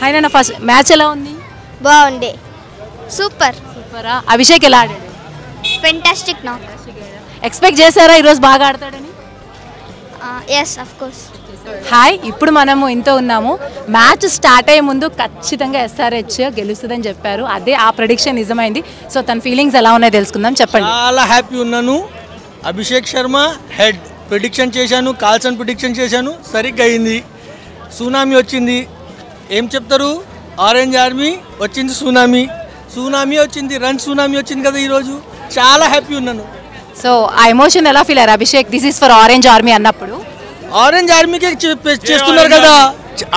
Hi నాన్న, first match ఎలా ఉంది? బాగుంది. సూపర్. సూపరా. అభిషేక్ ఎలా ఆడాడు? ఫెంటాస్టిక్ నాక్. ఎక్స్పెక్ట్ చేశారా ఈరోజు బాగా ఆడతాడని? Yes of course. హాయ్, ఇప్పుడు మనము ఇంతో ఉన్నాము. మ్యాచ్ స్టార్ట్ అయ్యే ముందు ఖచ్చితంగా ఎస్ఆర్హెచ్ గెలుస్తుందని చెప్పారు. అదే ఆ ప్రెడిక్షన్ నిజమైంది. సో తన ఫీలింగ్స్ ఎలా ఉన్నాయో తెలుసుకుందాం. చెప్పండి. చాలా హ్యాపీ ఉన్నాను. అభిషేక్ శర్మ హెడ్ ప్రిడిక్షన్ చేశాను, కాల్సన్ ప్రిడిక్షన్ చేశాను, సరిగ్గా అయింది. సునామీ వచ్చింది. ఏం చెప్తారు? ఆరెంజ్ ఆర్మీ వచ్చింది, సునామీ వచ్చింది, రన్ సునామీ వచ్చింది కదా ఈరోజు. చాలా హ్యాపీ ఉన్నాను. సో ఆ ఎమోషన్ ఎలా ఫీల్ అయ్యారు Abhishek? This is for orange army అన్నప్పుడు. ఆరెంజ్ ఆర్మీకే చేస్తున్నారు కదా,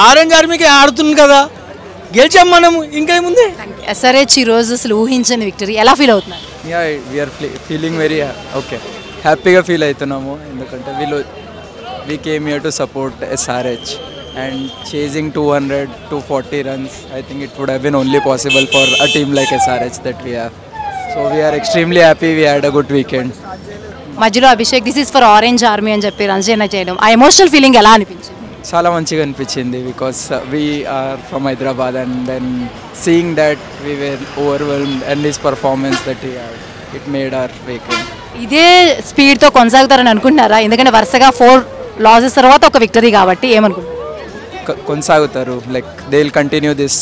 ఆరెంజ్ ఆర్మీకే ఆడుతుంది కదా, గెలిచాం మనము, ఇంకేముంది. ఎస్ఆర్హెచ్ ఈ రోజు అసలు ఊహించని విక్టరీ, ఎలా ఫీల్ అవుతున్నారు? వీఆర్ ఫీలింగ్ వెరీ ఓకే, హ్యాపీగా ఫీల్ అవుతున్నాము. ఎందుకంటే we came here to support SRH and chasing 200-240 runs. I think it would have been only possible for a team like SRH that we have. So we are extremely happy. We had a good weekend. మధ్యలో Abhishek this is for orange army అని చెప్పి runs చేయడం, ఆ emotional feeling ఎలా అనిపించింది? చాలా మంచిగా అనిపించింది because we are from Hyderabad and then seeing that we were overwhelmed and his performance that he had, it made our weekend. ఇదే స్పీడ్తో కొనసాగుతారని అనుకుంటున్నారా? ఎందుకంటే వరుసగా 4 లాసెస్ తర్వాత ఒక విక్టరీ కాబట్టి ఏమనుకుంటున్నారు? కొనసాగుతారు. Like they will continue this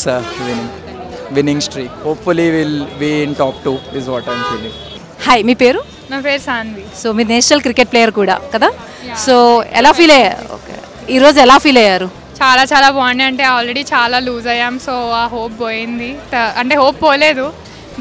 winning streak. Hopefully will be in top 2 is what I'm feeling. Hi, మీ పేరు? నా పేరు సాన్వి. సో మీరు నేషనల్ క్రికెట్ ప్లేయర్ కూడా కదా? సో ఎలా ఫీల్ అయ్యారు ఈరోజు? ఎలా ఫీల్ అయ్యారు? చాలా చాలా బాగుంది. అంటే ఆల్రెడీ చాలా లూజ్ అయ్యాం, సో ఆ హోప్ పోయింది. అంటే హోప్ పోలేదు,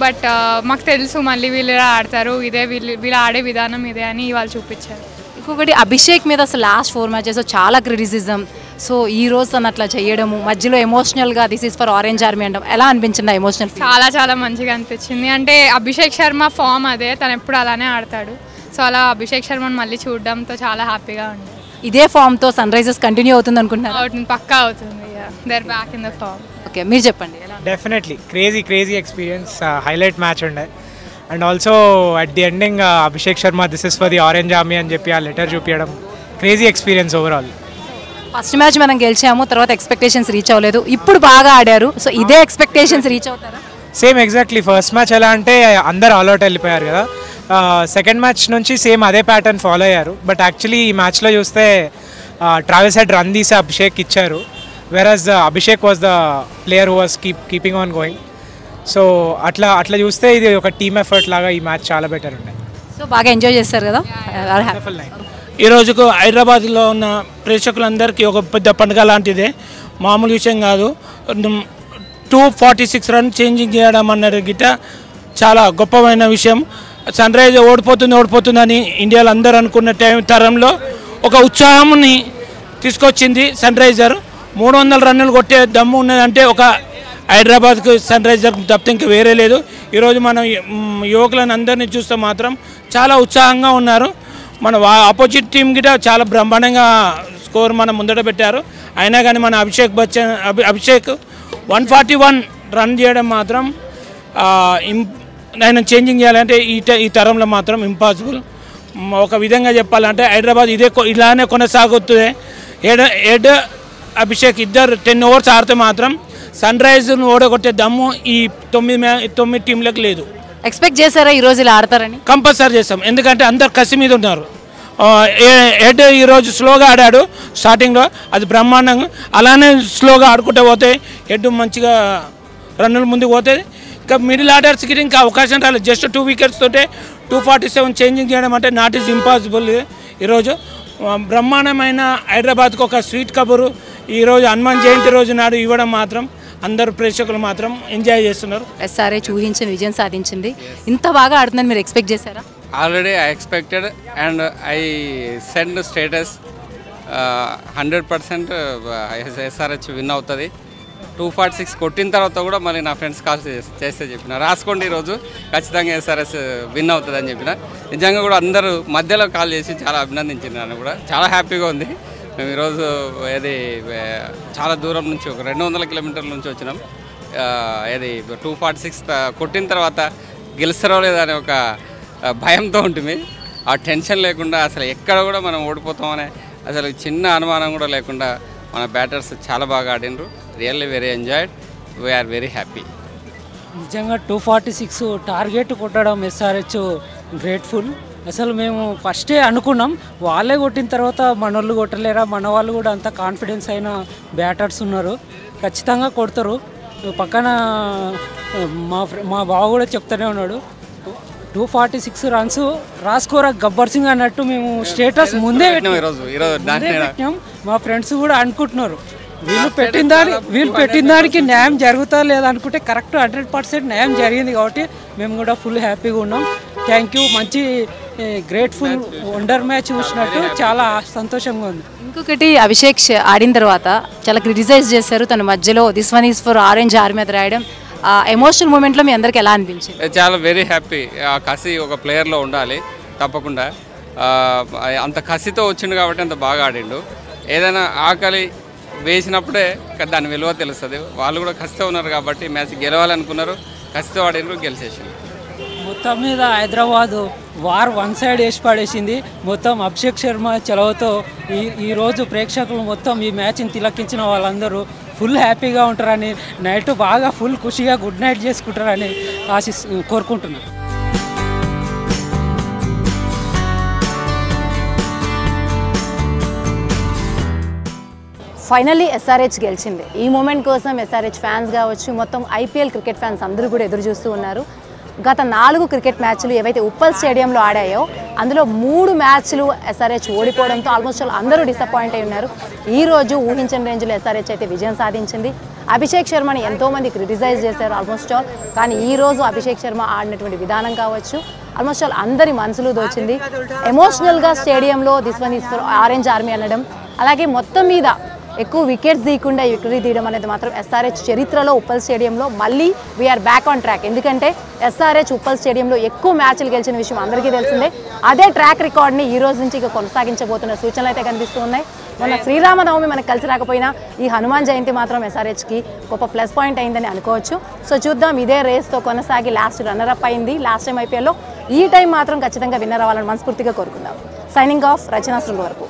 బట్ మాకు తెలుసు మళ్ళీ వీళ్ళు ఆడతారు, ఇదే వీళ్ళు ఆడే విధానం ఇదే అని వాళ్ళు చూపించారు. ఇంకొకటి, అభిషేక్ మీద అసలు లాస్ట్ 4 మ్యాచెస్ చాలా క్రిటిసిజం. సో ఈ రోజు తను అట్లా చేయడము, మధ్యలో ఎమోషనల్గా this is for orange army అంటాం, ఎలా అనిపించింది ఎమోషనల్? చాలా చాలా మంచిగా అనిపించింది. అంటే అభిషేక్ శర్మ ఫామ్ అదే, తను ఎప్పుడు అలానే ఆడతాడు. సో అలా అభిషేక్ శర్మను మళ్ళీ చూడడంతో చాలా హ్యాపీగా ఉంది. ఇదే ఫామ్తో సన్ రైజర్స్ కంటిన్యూ అవుతుంది అనుకుంటున్నారు? అవుతుంది, పక్కా అవుతుంది. They are back in the form. Okay, మీరు చెప్పండి. Definitely crazy experience, highlight match ఉండే. And also at the ending Abhishek Sharma this is for the orange army అని చెప్పి ఆ లెటర్ చూపించడం, crazy experience overall. First match మనం గెలిచాము, తర్వాత ఎక్స్పెక్టేషన్స్ రీచ్ అవ్వలేదు, ఇప్పుడు బాగా ఆడారు. సో ఇదే ఎక్స్పెక్టేషన్స్ రీచ్ అవుతారా? Same exactly. ఫస్ట్ మ్యాచ్ ఎలా అంటే అందరు ఆల్అౌట్ వెళ్ళిపోయారు కదా, సెకండ్ మ్యాచ్ నుంచి సేమ్ అదే ప్యాటర్న్ ఫాలో అయ్యారు. బట్ యాక్చువల్లీ ఈ మ్యాచ్లో చూస్తే ట్రావెల్స్ హెడ్ రన్ తీసి అభిషేక్ ఇచ్చారు, వెరాజ్ Abhishek was the player who was keeping on going. So అట్లా చూస్తే ఇది ఒక టీమ్ ఎఫర్ట్ లాగా ఈ మ్యాచ్ చాలా బెటర్ ఉండే. సో బాగా ఎంజాయ్ చేస్తారు కదా? ఈ రోజుకు హైదరాబాద్లో ఉన్న ప్రేక్షకులందరికీ ఒక పెద్ద పండుగ లాంటిదే, మామూలు విషయం కాదు. 246 రన్ చేంజింగ్ చేయడం అన్నది గిట్ట చాలా గొప్పమైన విషయం. సన్ రైజ్ ఓడిపోతుందని ఇండియాలో అందరూ అనుకున్న తరంలో ఒక ఉత్సాహాన్ని తీసుకొచ్చింది సన్ రైజర్. 300 రన్నులు కొట్టే దమ్ము ఉన్నదంటే ఒక హైదరాబాద్కు సన్ రైజర్ తప్పితే ఇంకా వేరే లేదు. ఈరోజు మనం యువకులను అందరినీ చూస్తే మాత్రం చాలా ఉత్సాహంగా ఉన్నారు. మన ఆపోజిట్ టీం గిట చాలా బ్రహ్మాండంగా స్కోర్ మనం ముందట పెట్టారు. అయినా కానీ మన అభిషేక్ 141 రన్ చేయడం మాత్రం ఆయన చేంజింగ్ చేయాలంటే ఈ తరంలో మాత్రం ఇంపాసిబుల్. ఒక విధంగా చెప్పాలంటే హైదరాబాద్ ఇలానే కొనసాగుతుంది. హెడ్ అభిషేక్ ఇద్దరు 10 ఓవర్స్ ఆడితే మాత్రం సన్ రైజర్ను ఓడగొట్టే దమ్ము ఈ 9 టీంలకు లేదు. ఎక్స్పెక్ట్ చేశారా ఈరోజు ఇలా ఆడతారని? కంపల్సరీ చేస్తాం, ఎందుకంటే అందరు కసి మీద ఉన్నారు. హెడ్ ఈరోజు స్లోగా ఆడాడు స్టార్టింగ్లో, అది బ్రహ్మాండంగా. అలానే స్లోగా ఆడుకుంటూ పోతే హెడ్ మంచిగా రన్నుల ముందుకు పోతుంది. ఇంకా మిడిల్ ఆర్డర్స్కి ఇంకా అవకాశం రాలేదు. జస్ట్ 2 వికెట్స్ తోటే 247 చేంజింగ్ చేయడం అంటే నాట్ ఈజ్ ఇంపాసిబుల్. ఈరోజు బ్రహ్మాండమైన హైదరాబాద్కు ఒక స్వీట్ కబురు ఈరోజు హనుమాన్ జయంతి రోజు నాడు ఇవ్వడం మాత్రం అందరు ప్రేక్షకులు మాత్రం ఎంజాయ్ చేస్తున్నారు. ఎస్ఆర్హెచ్ ఊహించిన విజయం సాధించింది. ఇంత బాగా ఆడుతుందని మీరు ఎక్స్పెక్ట్ చేశారా? Already I expected and I send status 100% SRH win అవుతుంది. 246 కొట్టిన తర్వాత కూడా మళ్ళీ నా ఫ్రెండ్స్ కాల్ చేస్తే చెప్పిన రాసుకోండి ఈరోజు ఖచ్చితంగా ఎస్ఆర్హెచ్ విన్ అవుతుంది అని చెప్పిన. నిజంగా కూడా అందరూ మధ్యలో కాల్ చేసి చాలా అభినందించింది. నన్ను కూడా చాలా హ్యాపీగా ఉంది. మేము ఈరోజు చాలా దూరం నుంచి ఒక 200 కిలోమీటర్ల నుంచి వచ్చినాం. 246 కొట్టిన తర్వాత గెలుస్తారో లేదనే ఒక భయంతో ఉంటుంది. ఆ టెన్షన్ లేకుండా అసలు ఎక్కడ కూడా మనం ఓడిపోతామనే అసలు చిన్న అనుమానం కూడా లేకుండా మన బ్యాటర్స్ చాలా బాగా ఆడినరు. Really very enjoyed, we are very happy. నిజంగా 246 టార్గెట్ కొట్టడం ఎస్ఆర్హెచ్ గ్రేట్ఫుల్. అసలు మేము ఫస్టే అనుకున్నాం వాళ్ళే కొట్టిన తర్వాత మనోళ్ళు కొట్టలేరా, మన వాళ్ళు కూడా అంత కాన్ఫిడెన్స్ అయిన బ్యాటర్స్ ఉన్నారు, ఖచ్చితంగా కొడతారు. పక్కన మా బావ కూడా చెప్తూనే ఉన్నాడు 246 రన్స్ రాసుకోరా గబ్బర్ సింగ్ అన్నట్టు మేము స్టేటస్ ముందే పెట్టినాం. మా ఫ్రెండ్స్ కూడా అనుకుంటున్నారు వీళ్ళు పెట్టిన దానికి న్యాయం జరుగుతా లేదనుకుంటే కరెక్ట్ 100% న్యాయం జరిగింది కాబట్టి మేము కూడా ఫుల్ హ్యాపీగా ఉన్నాం. Thank you. మంచి గ్రేట్ఫుల్ వండర్ మ్యాచ్ చూసినట్టు చాలా సంతోషంగా ఉంది. ఇంకొకటి అభిషేక్ ఆడిన తర్వాత చాలా క్రిటిసైజ్ చేశారు, తన మధ్యలో this one is for orange army అది రాయడం. ఎమోషనల్ మూమెంట్లో మీ అందరికి ఎలా అనిపించింది? చాలా వెరీ హ్యాపీ. ఆ కసి ఒక ప్లేయర్లో ఉండాలి తప్పకుండా. అంత కసితో వచ్చిండు కాబట్టి అంత బాగా ఆడిండు. ఏదైనా ఆకలి వేసినప్పుడే దాని విలువ తెలుస్తుంది. వాళ్ళు కూడా కసితో ఉన్నారు కాబట్టి మ్యాచ్ గెలవాలనుకున్నారు, కసితో ఆడినారు, గెలిచేసింది. మొత్తం మీద హైదరాబాద్ వార్ వన్ సైడ్ వేసి పడేసింది. మొత్తం అభిషేక్ శర్మ చలవతో ఈరోజు ప్రేక్షకులు మొత్తం ఈ మ్యాచ్ని తిలకించిన వాళ్ళందరూ ఫుల్ హ్యాపీగా ఉంటారని, నైట్ బాగా ఫుల్ ఖుషిగా గుడ్ నైట్ చేసుకుంటారని కోరుకుంటున్నాను. ఫైనల్లీ ఎస్ఆర్హెచ్ గెలిచింది. ఈ మూమెంట్ కోసం ఎస్ఆర్హెచ్ ఫ్యాన్స్ కావచ్చు, మొత్తం ఐపీఎల్ క్రికెట్ ఫ్యాన్స్ అందరూ కూడా ఎదురు చూస్తూ ఉన్నారు. గత 4 క్రికెట్ మ్యాచ్లు ఏవైతే ఉప్పల్ స్టేడియంలో ఆడాయో అందులో 3 మ్యాచ్లు ఎస్ఆర్హెచ్ ఓడిపోవడంతో ఆల్మోస్ట్ అందరూ డిసప్పాయింట్ అయి ఉన్నారు. ఈరోజు ఊహించిన రేంజ్లో ఎస్ఆర్హెచ్ అయితే విజయం సాధించింది. అభిషేక్ శర్మని ఎంతోమంది క్రిటిసైజ్ చేశారు ఆల్మోస్ట్ ఆల్, కానీ ఈరోజు అభిషేక్ శర్మ ఆడినటువంటి విధానం కావచ్చు ఆల్మోస్ట్ ఆల్ అందరి మనసులు దోచింది. ఎమోషనల్గా స్టేడియంలో this one is for orange army అనడం, అలాగే మొత్తం మీద ఎక్కువ వికెట్స్ తీయకుండా వికెట్ తీయడం అనేది మాత్రం ఎస్ఆర్హెచ్ చరిత్రలో ఉప్పల్ స్టేడియంలో మళ్ళీ వీఆర్ బ్యాక్ ఆన్ ట్రాక్. ఎందుకంటే ఎస్ఆర్హెచ్ ఉప్పల్ స్టేడియంలో ఎక్కువ మ్యాచ్లు గెలిచిన విషయం అందరికీ తెలిసిందే. అదే ట్రాక్ రికార్డ్ని ఈ రోజు నుంచి ఇక కొనసాగించబోతున్న సూచనలు అయితే కనిపిస్తూ ఉన్నాయి. మొన్న శ్రీరామనవమి మనకు కలిసి రాకపోయినా ఈ హనుమాన్ జయంతి మాత్రం ఎస్ఆర్హెచ్కి గొప్ప ప్లస్ పాయింట్ అయిందని అనుకోవచ్చు. సో చూద్దాం, ఇదే రేస్తో కొనసాగి లాస్ట్ రన్నరప్ అయింది లాస్ట్ టైం ఐపీఎల్లో. ఈ టైం మాత్రం ఖచ్చితంగా విన్నర్ అవ్వాలని మనస్ఫూర్తిగా కోరుకుందాం. సైనింగ్ ఆఫ్, రచనా శృంగ వరకు.